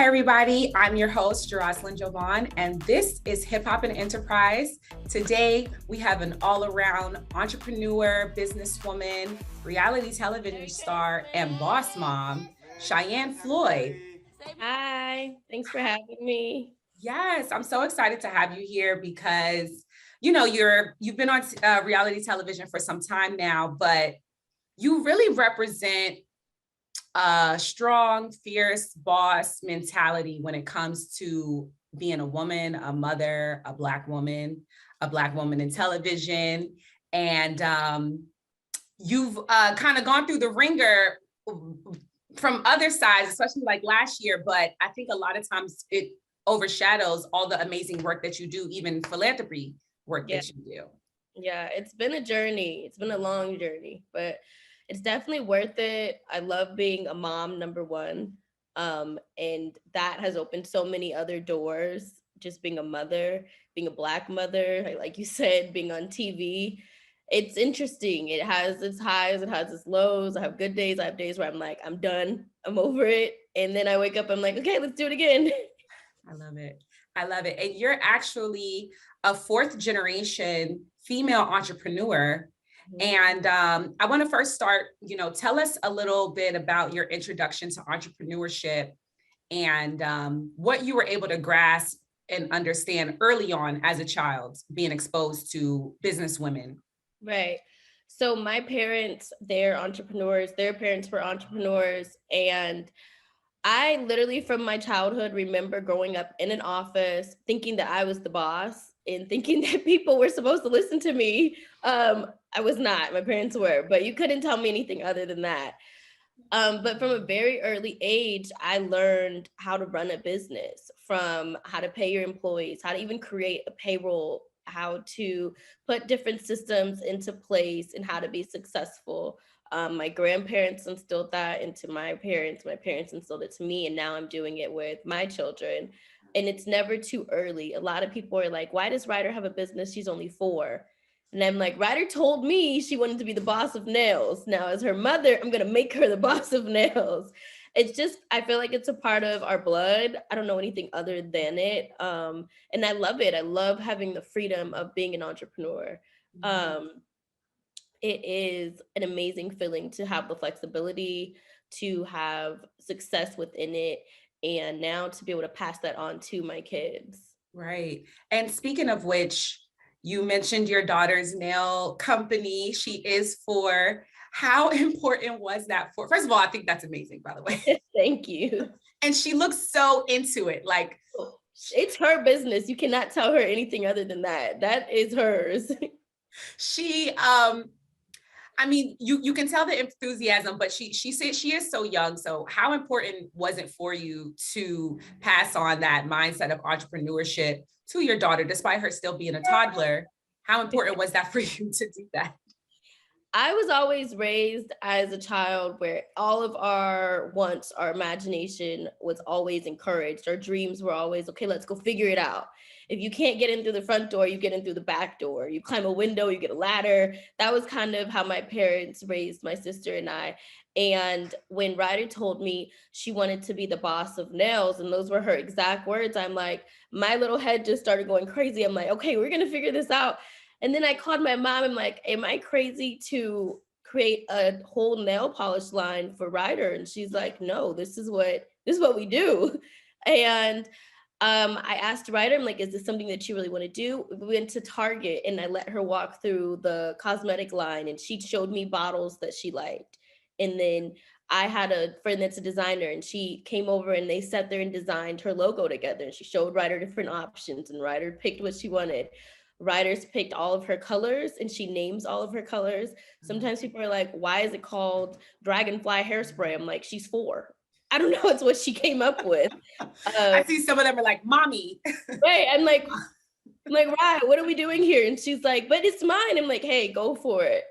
Hi, everybody. I'm your host, Jocelyn Jovan, and this is Hip Hop and Enterprise. Today, we have an all-around entrepreneur, businesswoman, reality television star, and boss mom, Cheyenne Floyd. Hi, thanks for having me. Yes, I'm so excited to have you here because you've been on reality television for some time now, but you really represent a strong, fierce boss mentality when it comes to being a woman, a mother, a Black woman in television. And you've kind of gone through the ringer from other sides, especially like last year. But I think a lot of times it overshadows all the amazing work that you do, even philanthropy work that you do. Yeah, it's been a journey. It's been a long journey, but it's definitely worth it. I love being a mom, number one. And that has opened so many other doors, just being a mother, being a Black mother, like you said, being on TV. It's interesting. It has its highs, it has its lows. I have good days. I have days where I'm like, I'm done, I'm over it. And then I wake up, I'm like, okay, let's do it again. I love it. I love it. And you're actually a fourth generation female entrepreneur. And I want to first start, tell us a little bit about your introduction to entrepreneurship and what you were able to grasp and understand early on as a child, being exposed to business women. Right. So my parents, they're entrepreneurs, their parents were entrepreneurs. And I literally from my childhood remember growing up in an office thinking that I was the boss and thinking that people were supposed to listen to me. I was not, my parents were, but you couldn't tell me anything other than that. But from a very early age, I learned how to run a business, from how to pay your employees, how to even create a payroll, how to put different systems into place, and how to be successful. My grandparents instilled that into my parents instilled it to me, and now I'm doing it with my children. And it's never too early. A lot of people are like, why does Ryder have a business? She's only 4. And I'm like, Ryder told me she wanted to be the boss of nails. Now, as her mother, I'm going to make her the boss of nails. It's just, I feel like it's a part of our blood. I don't know anything other than it. And I love it. I love having the freedom of being an entrepreneur. It is an amazing feeling to have the flexibility, to have success within it, and now to be able to pass that on to my kids. Right. And speaking of which, you mentioned your daughter's nail company. She is 4. How important was that for? First of all, I think that's amazing, by the way. Thank you. And she looks so into it. Like, it's her business. You cannot tell her anything other than that. That is hers. she I mean, you can tell the enthusiasm, but she said she is so young. So how important was it for you to pass on that mindset of entrepreneurship to your daughter, despite her still being a toddler? How important was that for you to do that? I was always raised as a child where all of our wants, our imagination was always encouraged. Our dreams were always, okay, let's go figure it out. If you can't get in through the front door, you get in through the back door. You climb a window, you get a ladder. That was kind of how my parents raised my sister and I. And when Ryder told me she wanted to be the boss of nails, and those were her exact words, I'm like, my little head just started going crazy. I'm like, okay, we're going to figure this out. And then I called my mom. I'm like, am I crazy to create a whole nail polish line for Ryder? And she's like, no, this is what we do. And I asked Ryder, I'm like, is this something that you really want to do? We went to Target and I let her walk through the cosmetic line and she showed me bottles that she liked. And then I had a friend that's a designer and she came over and they sat there and designed her logo together. And she showed Ryder different options and Ryder picked what she wanted. Ryder's picked all of her colors and she names all of her colors. Sometimes people are like, why is it called Dragonfly Hairspray? I'm like, she's 4. I don't know. It's what she came up with. I see some of them are like, mommy. Right. I'm like, right, what are we doing here? And she's like, but it's mine. I'm like, hey, go for it.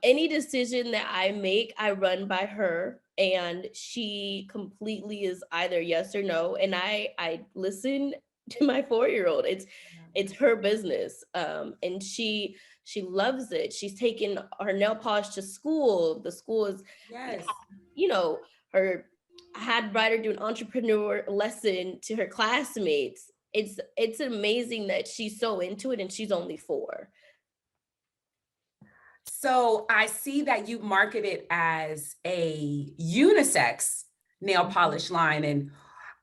Any decision that I make, I run by her and she completely is either yes or no. And I listen to my 4-year-old. It's her business. And she loves it. She's taken her nail polish to school. The school is, yes, you know, her, had Ryder do an entrepreneur lesson to her classmates. It's amazing that she's so into it and she's only 4. So I see that you market it as a unisex nail polish line. And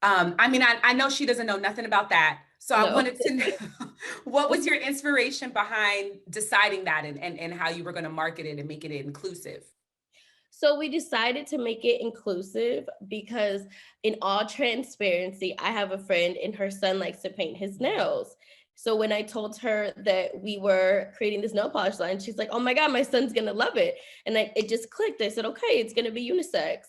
I mean, I know she doesn't know nothing about that. So I No. wanted to know what was your inspiration behind deciding that and how you were going to market it and make it inclusive? So we decided to make it inclusive because, in all transparency, I have a friend and her son likes to paint his nails. So when I told her that we were creating this nail polish line, she's like, "Oh my God, my son's gonna love it." And it just clicked. I said, "Okay, it's gonna be unisex."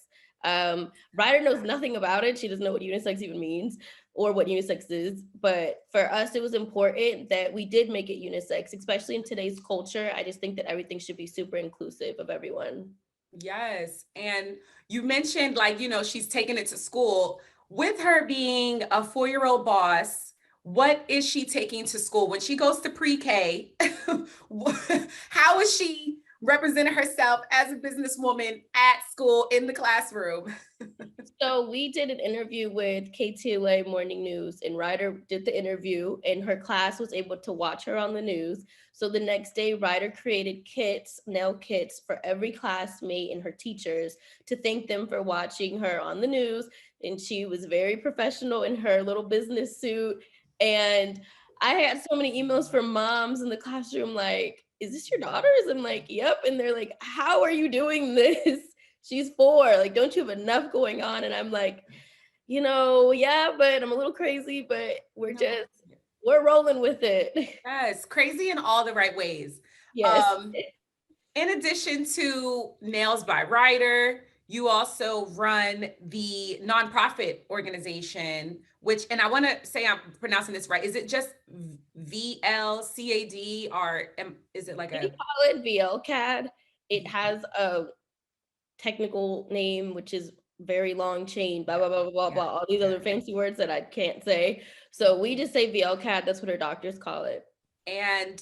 Ryder knows nothing about it. She doesn't know what unisex even means or what unisex is. But for us, it was important that we did make it unisex, especially in today's culture. I just think that everything should be super inclusive of everyone. Yes. And you mentioned, like, she's taking it to school. With her being a 4-year-old boss, what is she taking to school when she goes to pre-K? How is she representing herself as a businesswoman at school in the classroom? So we did an interview with KTLA Morning News, and Ryder did the interview, and her class was able to watch her on the news. So the next day, Ryder created kits, nail kits for every classmate and her teachers to thank them for watching her on the news. And she was very professional in her little business suit. And I had so many emails from moms in the classroom like, "Is this your daughter's?" I'm like, "Yep." And they're like, "How are you doing this? She's 4. Like, don't you have enough going on?" And I'm like, yeah, but I'm a little crazy, but No. we're rolling with it. Yes, crazy in all the right ways. Yes. Um, In addition to Nails by Ryder, you also run the nonprofit organization, which, and I want to say I'm pronouncing this right. Is it just VLCAD or is it like We a, call it VLCAD. It has a technical name, which is very long chain, blah, blah, blah, blah, blah, yeah, blah, all these yeah. other fancy words that I can't say. So we just say VLCAD. That's what our doctors call it. And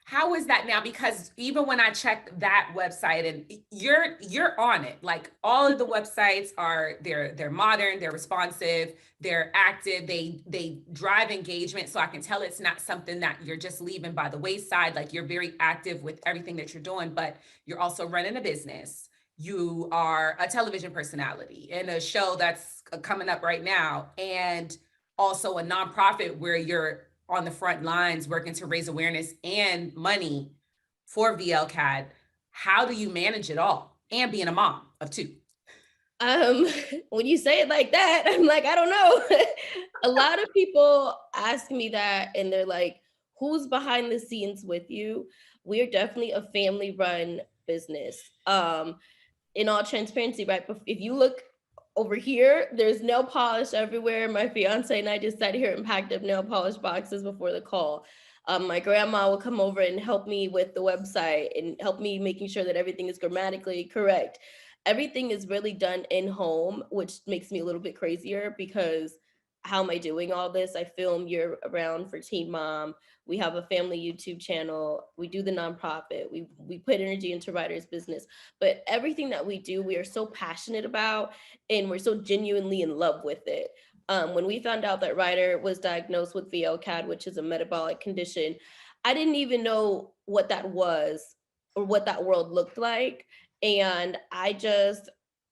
how is that now? Because even when I check that website and you're on it, like all of the websites are they're modern, they're responsive, they're active, they drive engagement. So I can tell it's not something that you're just leaving by the wayside. Like you're very active with everything that you're doing, but you're also running a business. You are a television personality in a show that's coming up right now, and also a nonprofit where you're on the front lines working to raise awareness and money for VLCAD. How do you manage it all? And being a mom of 2. Um, when you say it like that, I'm like, I don't know. A lot of people ask me that and they're like, "Who's behind the scenes with you?" We're definitely a family run business. In all transparency, right? If you look over here, there's nail polish everywhere. My fiance and I just sat here and packed up nail polish boxes before the call. My grandma will come over and help me with the website and help me making sure that everything is grammatically correct. Everything is really done in home, which makes me a little bit crazier because how am I doing all this? I film year around for Teen Mom. We have a family YouTube channel. We do the nonprofit. We put energy into Ryder's business. But everything that we do, we are so passionate about and we're so genuinely in love with it. When we found out that Ryder was diagnosed with VLCAD, which is a metabolic condition, I didn't even know what that was or what that world looked like. And I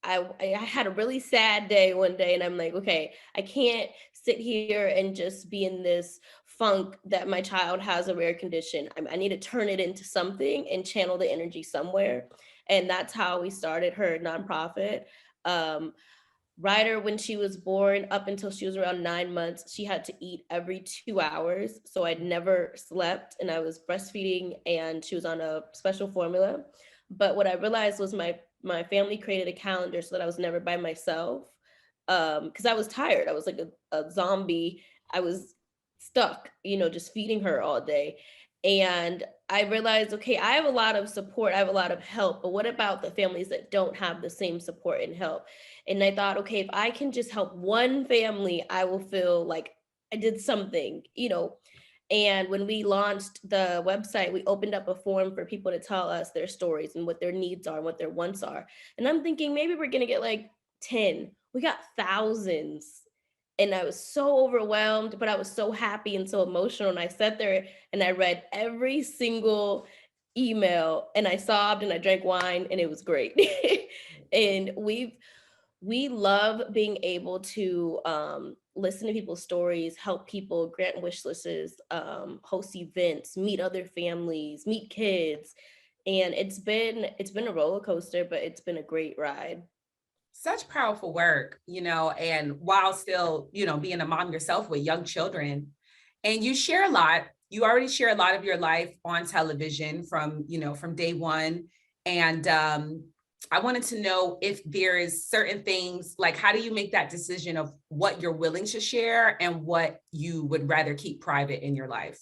had a really sad day one day and I'm like, okay, I can't sit here and just be in this funk that my child has a rare condition. I need to turn it into something and channel the energy somewhere. And that's how we started her nonprofit. Um, Ryder, when she was born, up until she was around 9 months, she had to eat every 2 hours. So I'd never slept and I was breastfeeding and she was on a special formula. But what I realized was my family created a calendar so that I was never by myself. Because I was tired. I was like a zombie. I was stuck, just feeding her all day. And I realized, okay, I have a lot of support, I have a lot of help, but what about the families that don't have the same support and help? And I thought, okay, if I can just help one family, I will feel like I did something. And when we launched the website, we opened up a forum for people to tell us their stories and what their needs are and what their wants are. And I'm thinking maybe we're going to get like 10 we got thousands. And I was so overwhelmed, but I was so happy and so emotional. And I sat there and I read every single email and I sobbed and I drank wine and it was great. And we love being able to listen to people's stories, help people, grant wish lists, host events, meet other families, meet kids. And it's been a roller coaster, but it's been a great ride. Such powerful work, and while still, being a mom yourself with young children, and you share a lot, you already share a lot of your life on television from day one. And I wanted to know if there is certain things, like how do you make that decision of what you're willing to share and what you would rather keep private in your life?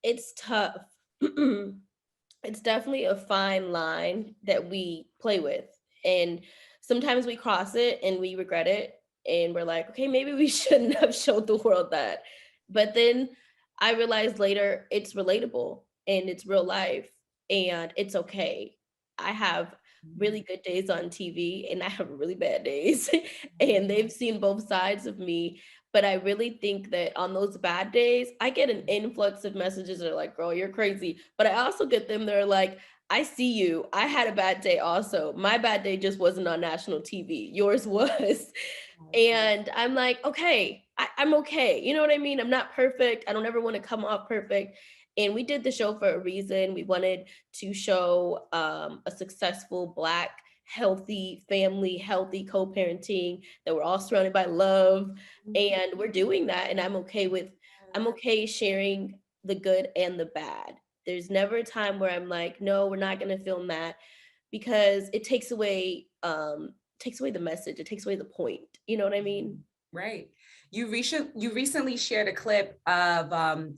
It's tough. It's definitely a fine line that we play with. And sometimes we cross it and we regret it. And we're like, okay, maybe we shouldn't have showed the world that. But then I realized later it's relatable and it's real life and it's okay. I have really good days on TV and I have really bad days. And they've seen both sides of me. But I really think that on those bad days, I get an influx of messages that are like, girl, you're crazy. But I also get them that are like, I see you. I had a bad day also. My bad day just wasn't on national TV. Yours was. And I'm like, okay, I'm okay. You know what I mean? I'm not perfect. I don't ever want to come off perfect. And we did the show for a reason. We wanted to show a successful Black, healthy family, healthy co-parenting, that we're all surrounded by love. And we're doing that. And I'm okay sharing the good and the bad. There's never a time where I'm like, no, we're not going to film that, because it takes away the message. It takes away the point. You know what I mean? Right. You recently shared a clip of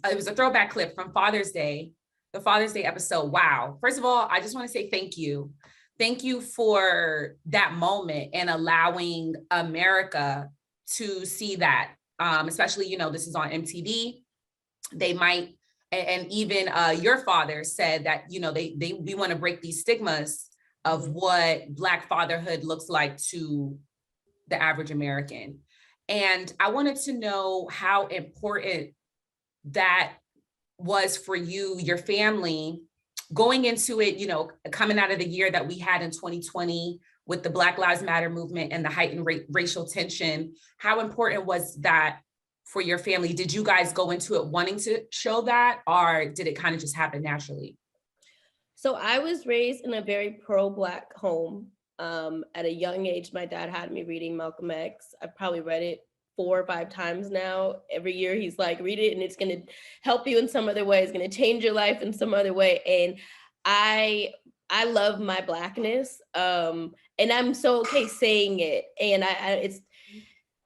it was a throwback clip from Father's Day, the Father's Day episode. Wow. First of all, I just want to say thank you. Thank you for that moment and allowing America to see that. Especially, this is on MTV. They might, and even your father said that, we want to break these stigmas of what Black fatherhood looks like to the average American. And I wanted to know how important that was for you, your family, going into it, coming out of the year that we had in 2020 with the Black Lives Matter movement and the heightened racial tension. How important was that for your family? Did you guys go into it wanting to show that, or did it kind of just happen naturally? So I was raised in a very pro-Black home. At a young age, my dad had me reading Malcolm X. I've probably read it 4 or 5 times now. Every year he's like, read it and it's going to help you in some other way. It's going to change your life in some other way. And I love my Blackness. And I'm so okay saying it. And it's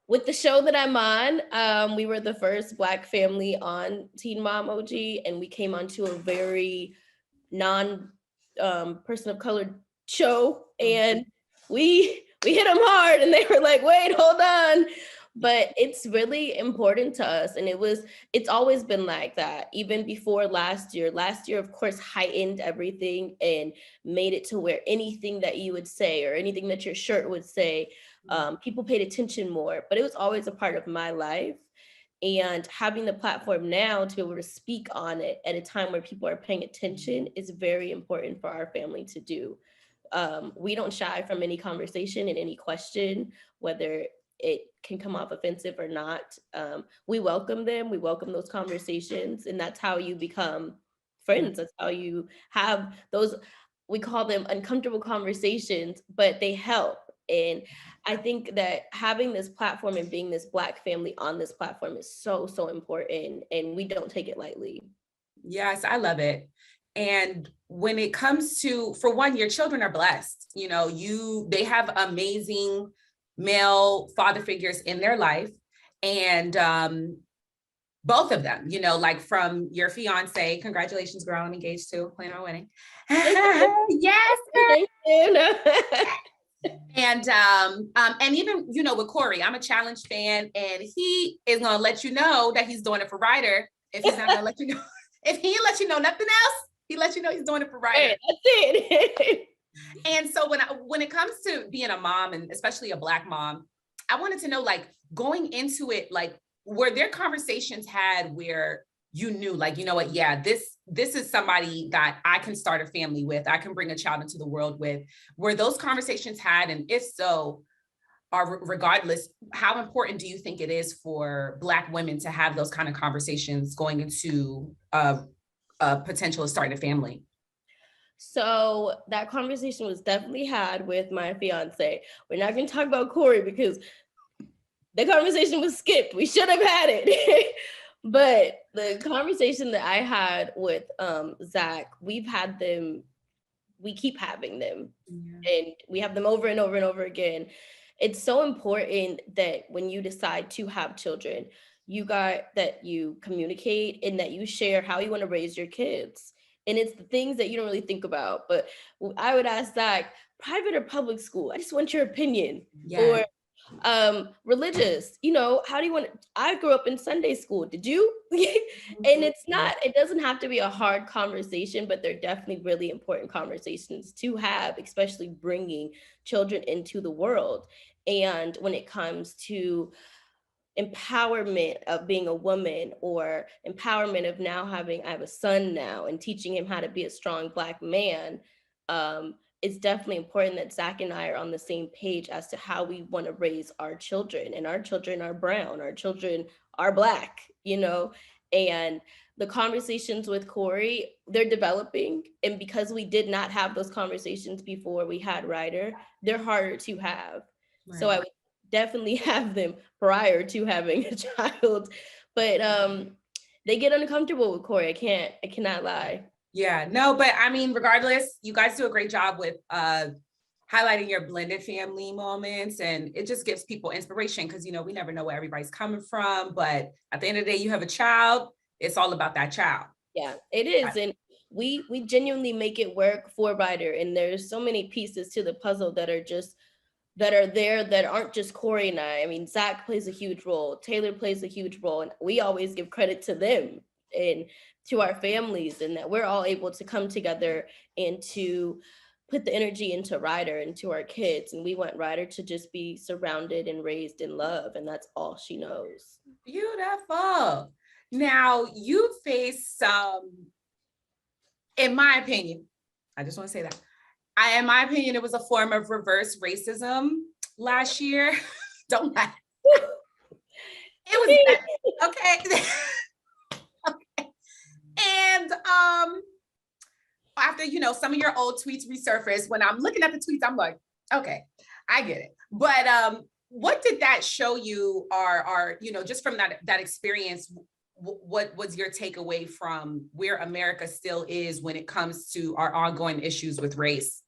with the show that I'm on. We were the first Black family on Teen Mom OG, and we came onto a very non person of color show, and we hit them hard, and they were like, wait, hold on. But it's really important to us, and it's always been like that. Even before last year of course heightened everything and made it to where anything that you would say or anything that your shirt would say, people paid attention more. But it was always a part of my life. And having the platform now to be able to speak on it at a time where people are paying attention is very important for our family to do. We don't shy from any conversation and any question, whether it can come off offensive or not. We welcome them, we welcome those conversations, and that's how you become friends. That's how you have those, we call them uncomfortable conversations, but they help. And I think that having this platform and being this Black family on this platform is so, so important. And we don't take it lightly. Yes, I love it. And when it comes to, for one, your children are blessed. They have amazing male father figures in their life. And both of them, like from your fiance, congratulations, girl, I'm engaged too, plan on wedding. Yes. Thank you. And even, with Corey, I'm a challenge fan, and he is going to let you know that he's doing it for Ryder. If he's not going to let you know, if he let you know nothing else, he lets you know he's doing it for Ryder. Right, that's it. And so when it comes to being a mom, and especially a Black mom, I wanted to know, like, going into it, like, were there conversations had where you knew, like, you know what, yeah, this is somebody that I can start a family with, I can bring a child into the world with? Were those conversations had? And if so, or regardless, how important do you think it is for Black women to have those kind of conversations going into a potential of starting a family? So that conversation was definitely had with my fiance. We're not going to talk about Corey because the conversation was skipped. We should have had it. But the conversation that I had with Zach, we've had them, we keep having them. Yeah. And we have them over and over and over again. It's so important that when you decide to have children, that you communicate and that you share how you want to raise your kids. And it's the things that you don't really think about. But I would ask Zach, private or public school? I just want your opinion. Yeah. Or religious, how do you want I grew up in Sunday school, did you? And it doesn't have to be a hard conversation, but they're definitely really important conversations to have, especially bringing children into the world. And when it comes to empowerment of being a woman, or empowerment of I have a son now, and teaching him how to be a strong Black man, it's definitely important that Zach and I are on the same page as to how we want to raise our children. And our children are brown, our children are Black, and the conversations with Corey, they're developing. And because we did not have those conversations before we had Ryder, they're harder to have. Right. So I would definitely have them prior to having a child. But they get uncomfortable with Corey. I cannot lie. Yeah, no, but I mean, regardless, you guys do a great job with highlighting your blended family moments, and it just gives people inspiration because, we never know where everybody's coming from. But at the end of the day, you have a child, it's all about that child. Yeah, it is. And we genuinely make it work for Ryder. And there's so many pieces to the puzzle that are there that aren't just Corey and I. I mean, Zach plays a huge role, Taylor plays a huge role, and we always give credit to them and to our families, and that we're all able to come together and to put the energy into Ryder and to our kids. And we want Ryder to just be surrounded and raised in love, and that's all she knows. Beautiful. Now, you face some, in my opinion, I just want to say that, in my opinion, it was a form of reverse racism last year. Don't laugh. It was okay. Okay. And after some of your old tweets resurfaced, when I'm looking at the tweets, I'm like, okay, I get it. But what did that show you, or just from that experience? What was your takeaway from where America still is when it comes to our ongoing issues with race?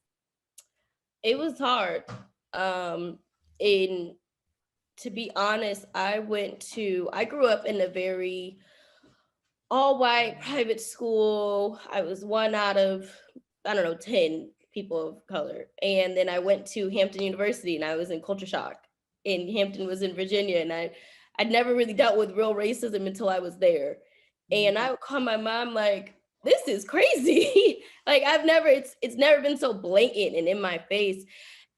It was hard. And to be honest, I grew up in a very all-white private school. I was one out of, 10 people of color. And then I went to Hampton University and I was in culture shock. And Hampton was in Virginia. And I'd never really dealt with real racism until I was there. And I would call my mom like, this is crazy. Like it's never been so blatant and in my face.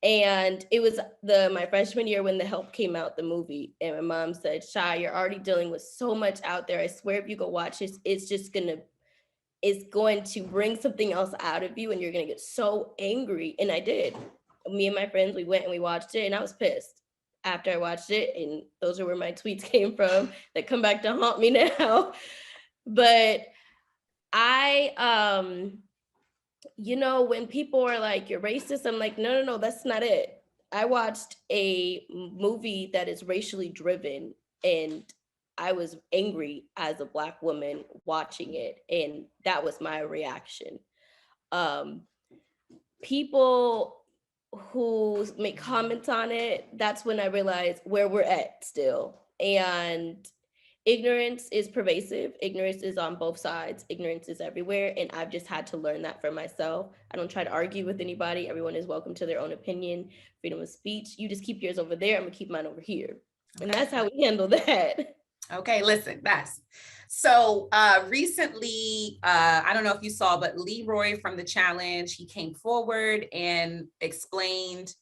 And it was my freshman year when The Help came out, the movie. And my mom said, Shy, you're already dealing with so much out there. I swear if you go watch it, it's going to bring something else out of you and you're going to get so angry. And I did. Me and my friends, we went and we watched it and I was pissed after I watched it. And those are where my tweets came from that come back to haunt me now. But when people are like, you're racist, I'm like, no, that's not it. I watched a movie that is racially driven and I was angry as a Black woman watching it. And that was my reaction. People who make comments on it, that's when I realized where we're at still. And ignorance is pervasive. Ignorance is on both sides. Ignorance is everywhere. And I've just had to learn that for myself. I don't try to argue with anybody. Everyone is welcome to their own opinion, freedom of speech. You just keep yours over there. I'm gonna keep mine over here. Okay. And that's how we handle that. Okay, listen, so recently, I don't know if you saw, but Leroy from The Challenge, he came forward and explained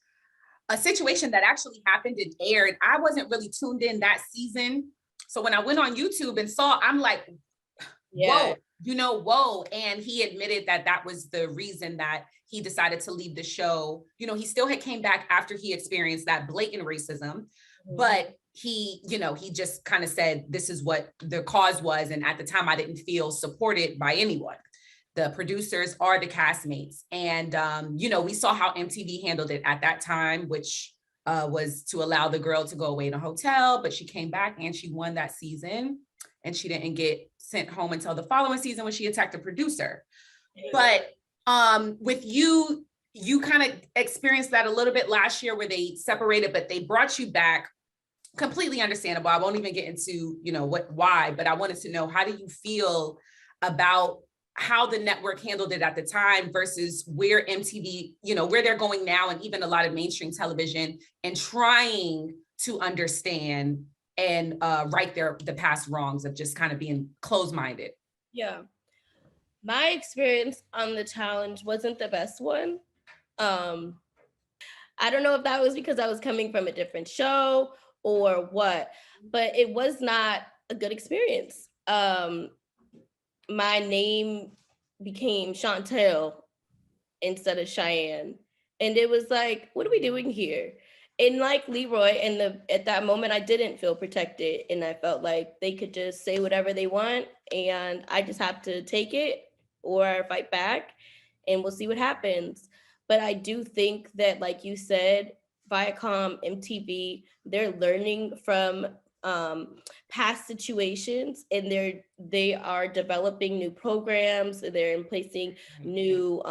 a situation that actually happened and aired. I wasn't really tuned in that season. So when I went on YouTube and saw, I'm like, whoa, whoa. And he admitted that that was the reason that he decided to leave the show. He still had came back after he experienced that blatant racism, but he just kind of said, this is what the cause was. And at the time I didn't feel supported by anyone, the producers or the castmates. And, we saw how MTV handled it at that time, which was to allow the girl to go away in a hotel, but she came back and she won that season. And she didn't get sent home until the following season when she attacked a producer. But with you kind of experienced that a little bit last year where they separated, but they brought you back. Completely understandable. I won't even get into, why, but I wanted to know, how do you feel about how the network handled it at the time versus where MTV, where they're going now, and even a lot of mainstream television, and trying to understand and right the past wrongs of just kind of being closed-minded? Yeah. My experience on the challenge wasn't the best one. I don't know if that was because I was coming from a different show or what, but it was not a good experience. My name became Chantel instead of Cheyenne. And it was like, what are we doing here? And like Leroy, at that moment, I didn't feel protected. And I felt like they could just say whatever they want. And I just have to take it or fight back, and we'll see what happens. But I do think that, like you said, Viacom, MTV, they're learning from past situations, and they are developing new programs. They're placing new,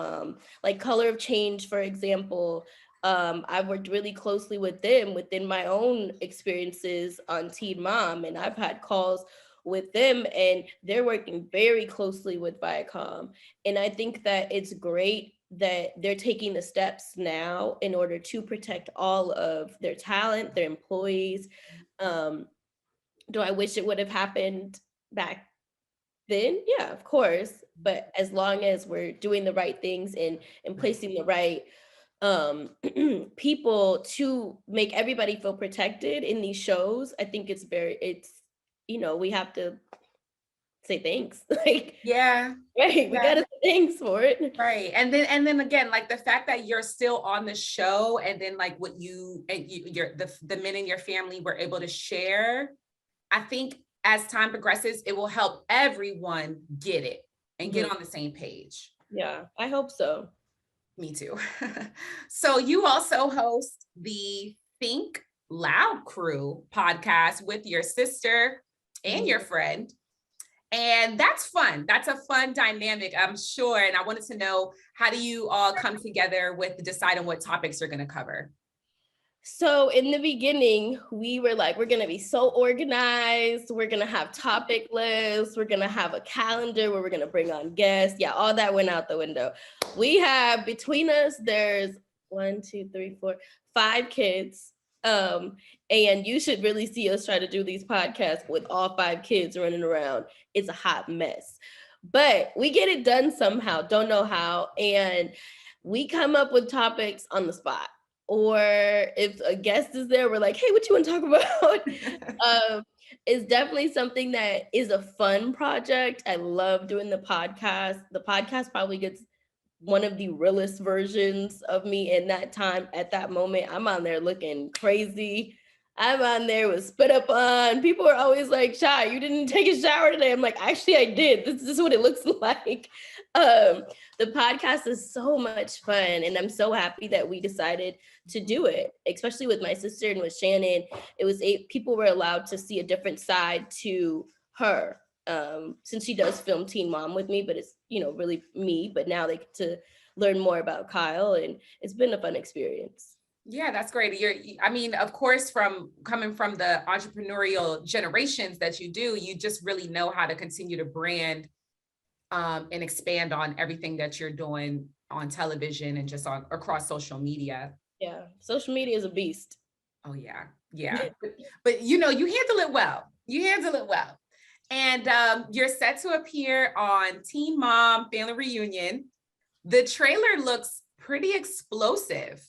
like Color of Change, for example. I've worked really closely with them within my own experiences on Teen Mom, and I've had calls with them, and they're working very closely with Viacom. And I think that it's great that they're taking the steps now in order to protect all of their talent, their employees. Do I wish it would have happened back then? Yeah, of course. But as long as we're doing the right things and placing the right people to make everybody feel protected in these shows, I think we have to say thanks. Like, Yeah. right, we gotta say thanks for it. Right. And then again, like the fact that you're still on the show, and then like what the men in your family were able to share, I think as time progresses, it will help everyone get it and get on the same page. Yeah, I hope so. Me too. So you also host the Think Loud Crew podcast with your sister and your friend. And that's fun. That's a fun dynamic, I'm sure. And I wanted to know, how do you all come together with deciding what topics you're going to cover? So in the beginning, we were like, we're going to be so organized. We're going to have topic lists. We're going to have a calendar where we're going to bring on guests. Yeah, all that went out the window. We have, between us, there's 5 kids. And you should really see us try to do these podcasts with all 5 kids running around. It's a hot mess, but we get it done somehow. Don't know how. And we come up with topics on the spot. Or if a guest is there, we're like, hey, what you want to talk about? It's definitely something that is a fun project. I love doing the podcast. The podcast probably gets one of the realest versions of me in that time. At that moment, I'm on there looking crazy. I'm on there with spit up on. People are always like, Shy, you didn't take a shower today. I'm like, actually, I did. This is what it looks like. The podcast is so much fun, and I'm so happy that we decided to do it, especially with my sister and with Shannon. It was people were allowed to see a different side to her, since she does film Teen Mom with me, but it's, really me, but now they get to learn more about Kyle, and it's been a fun experience. Yeah, that's great. Of course, coming from the entrepreneurial generations that you do, you just really know how to continue to brand and expand on everything that you're doing on television and just across social media. Yeah, social media is a beast. Oh yeah, yeah. But you handle it well. And you're set to appear on Teen Mom Family Reunion. The trailer looks pretty explosive.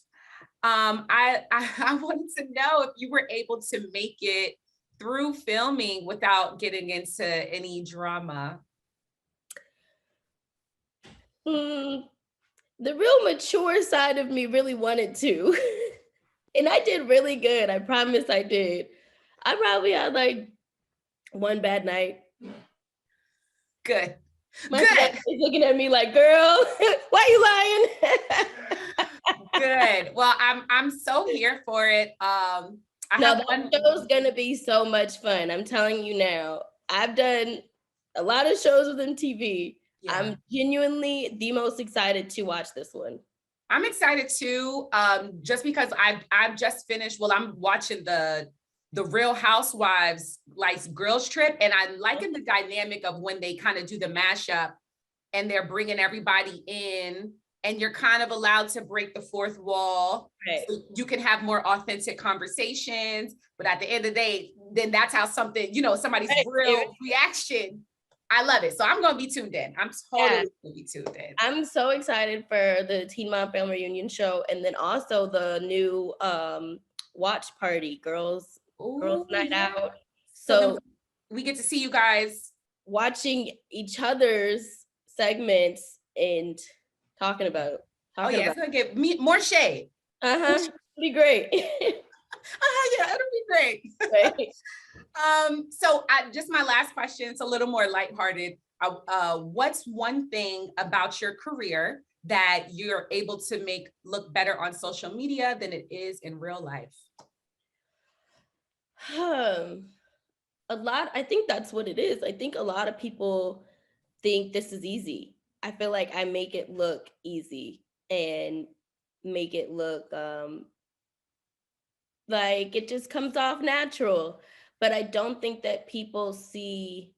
I wanted to know if you were able to make it through filming without getting into any drama. The real mature side of me really wanted to. And I did really good. I promise I did. I probably had like one bad night. Good. My Good. fiance is looking at me like, girl, why you lying? Good. Well, I'm so here for it. That show's gonna be so much fun. I'm telling you now. I've done a lot of shows with MTV. Yeah. I'm genuinely the most excited to watch this one. I'm excited too, just because I've just finished. Well, I'm watching the Real Housewives like girls trip, and I liking the dynamic of when they kind of do the mashup, and they're bringing everybody in, and you're kind of allowed to break the fourth wall. Right. So you can have more authentic conversations, but at the end of the day, then that's how something, somebody's real reaction. I love it. So I'm going to be tuned in. I'm totally going to be tuned in. I'm so excited for the Teen Mom Family Reunion show. And then also the new watch party, Girls Night Out. So we get to see you guys watching each other's segments and talking about. It's going to give me more shade. It'll be great. Yeah, it'll be great. Right. So just my last question, it's a little more lighthearted. What's one thing about your career that you're able to make look better on social media than it is in real life? A lot. I think that's what it is. I think a lot of people think this is easy. I feel like I make it look easy and make it look like it just comes off natural. But I don't think that people see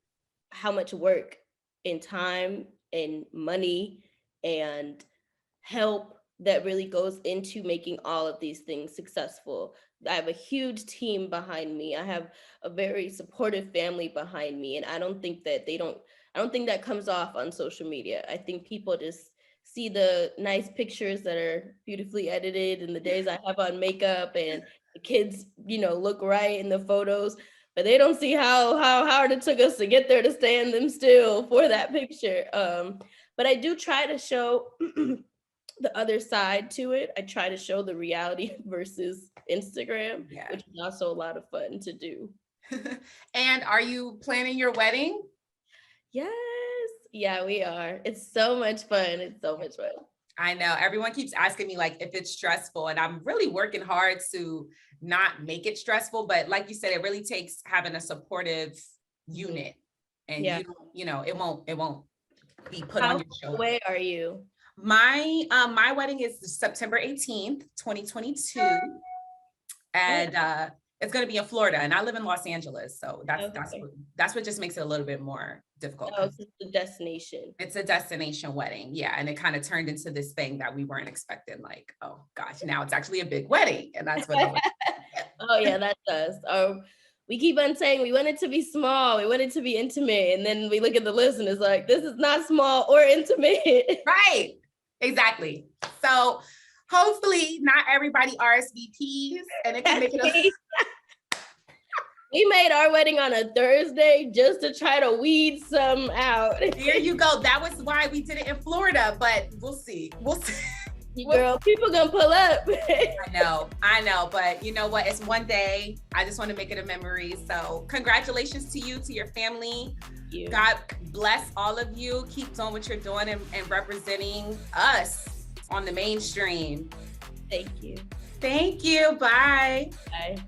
how much work and time and money and help that really goes into making all of these things successful. I have a huge team behind me. I have a very supportive family behind me. And I don't think that comes off on social media. I think people just see the nice pictures that are beautifully edited and the days I have on makeup and the kids, look right in the photos, but they don't see how hard it took us to get there to stand them still for that picture. But I do try to show the other side to it. I try to show the reality versus Instagram, which is also a lot of fun to do. And are you planning your wedding? Yes. Yeah, we are. It's so much fun. It's so much fun. I know everyone keeps asking me like if it's stressful, and I'm really working hard to not make it stressful. But like you said, it really takes having a supportive unit, and it won't be put on your shoulder. How away are you? My wedding is September 18th, 2022, and it's going to be in Florida, and I live in Los Angeles, so that's what just makes it a little bit more difficult. Oh, it's a destination. It's a destination wedding, yeah, and it kind of turned into this thing that we weren't expecting. Like, oh gosh, now it's actually a big wedding, and that's what. Oh yeah, that does. We keep on saying we want it to be small, we want it to be intimate, and then we look at the list and it's like, this is not small or intimate. Right, exactly. So hopefully not everybody RSVPs, and it can make it. We made our wedding on a Thursday just to try to weed some out. There you go. That was why we did it in Florida, but we'll see. Girl, people gonna pull up. I know, but you know what? It's one day. I just want to make it a memory. So congratulations to you, to your family. God bless all of you. Keep doing what you're doing and representing us on the mainstream. Thank you. Thank you. Bye. Bye.